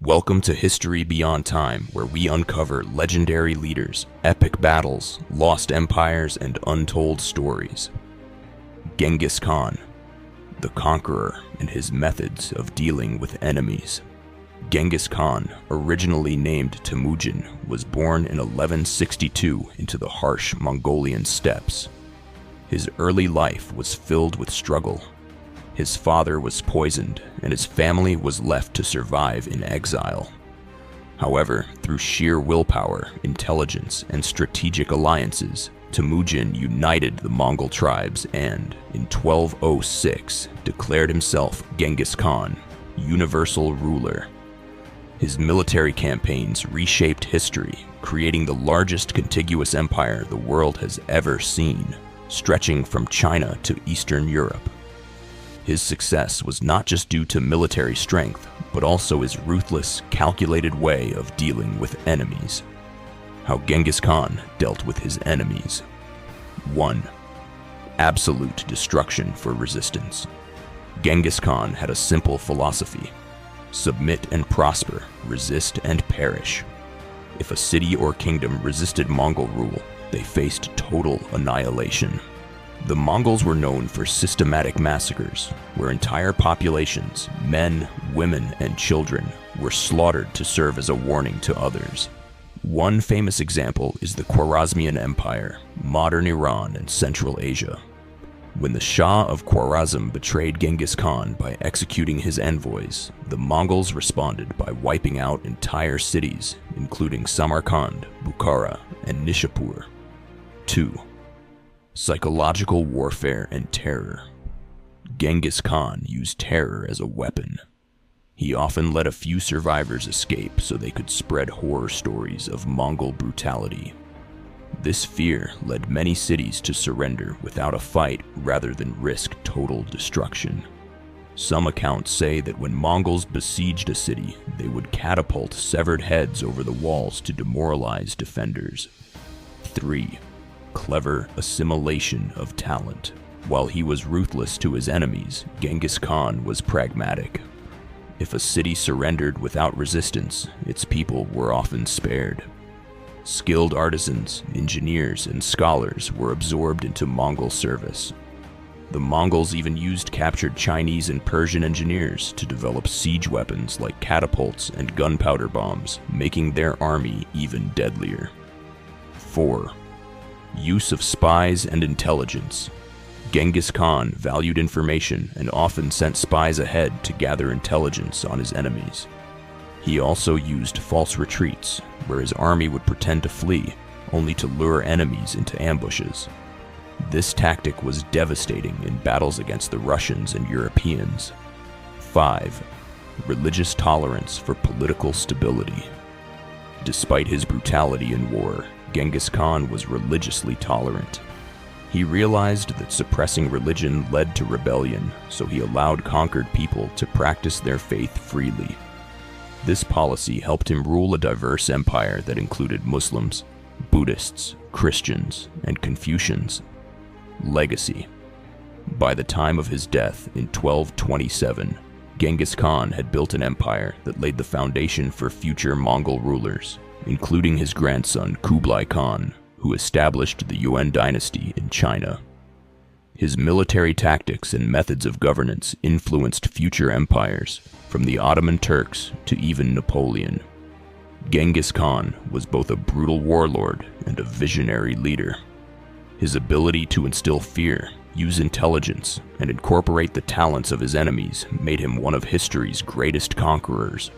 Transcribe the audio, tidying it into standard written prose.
Welcome to History Beyond Time, where we uncover legendary leaders, epic battles, lost empires, and untold stories. Genghis Khan, the conqueror, and his methods of dealing with enemies. Genghis Khan, originally named Temujin, was born in 1162 into the harsh Mongolian steppes. His early life was filled with struggle. His father was poisoned, and his family was left to survive in exile. However, through sheer willpower, intelligence, and strategic alliances, Temujin united the Mongol tribes and, in 1206, declared himself Genghis Khan, universal ruler. His military campaigns reshaped history, creating the largest contiguous empire the world has ever seen, stretching from China to Eastern Europe. His success was not just due to military strength, but also his ruthless, calculated way of dealing with enemies. How Genghis Khan dealt with his enemies. 1. Absolute destruction for resistance. Genghis Khan had a simple philosophy: submit and prosper, resist and perish. If a city or kingdom resisted Mongol rule, they faced total annihilation. The Mongols were known for systematic massacres, where entire populations, men, women, and children, were slaughtered to serve as a warning to others. One famous example is the Khwarazmian Empire, modern Iran and Central Asia. When the Shah of Khwarazm betrayed Genghis Khan by executing his envoys, the Mongols responded by wiping out entire cities, including Samarkand, Bukhara, and Nishapur. 2. Psychological warfare and terror. Genghis Khan used terror as a weapon. He often let a few survivors escape so they could spread horror stories of Mongol brutality. This fear led many cities to surrender without a fight rather than risk total destruction. Some accounts say that when Mongols besieged a city, they would catapult severed heads over the walls to demoralize defenders. 3. Clever assimilation of talent. While he was ruthless to his enemies, Genghis Khan was pragmatic. If a city surrendered without resistance, its people were often spared. Skilled artisans, engineers, and scholars were absorbed into Mongol service. The Mongols even used captured Chinese and Persian engineers to develop siege weapons like catapults and gunpowder bombs, making their army even deadlier. 4. Use of spies and intelligence. Genghis Khan valued information and often sent spies ahead to gather intelligence on his enemies. He also used false retreats, where his army would pretend to flee, only to lure enemies into ambushes. This tactic was devastating in battles against the Russians and Europeans. 5. Religious tolerance for political stability. Despite his brutality in war, Genghis Khan was religiously tolerant. He realized that suppressing religion led to rebellion, so he allowed conquered people to practice their faith freely. This policy helped him rule a diverse empire that included Muslims, Buddhists, Christians, and Confucians. Legacy. By the time of his death in 1227, Genghis Khan had built an empire that laid the foundation for future Mongol rulers, including his grandson Kublai Khan, who established the Yuan dynasty in China. His military tactics and methods of governance influenced future empires, from the Ottoman Turks to even Napoleon. Genghis Khan was both a brutal warlord and a visionary leader. His ability to instill fear, use intelligence, and incorporate the talents of his enemies made him one of history's greatest conquerors.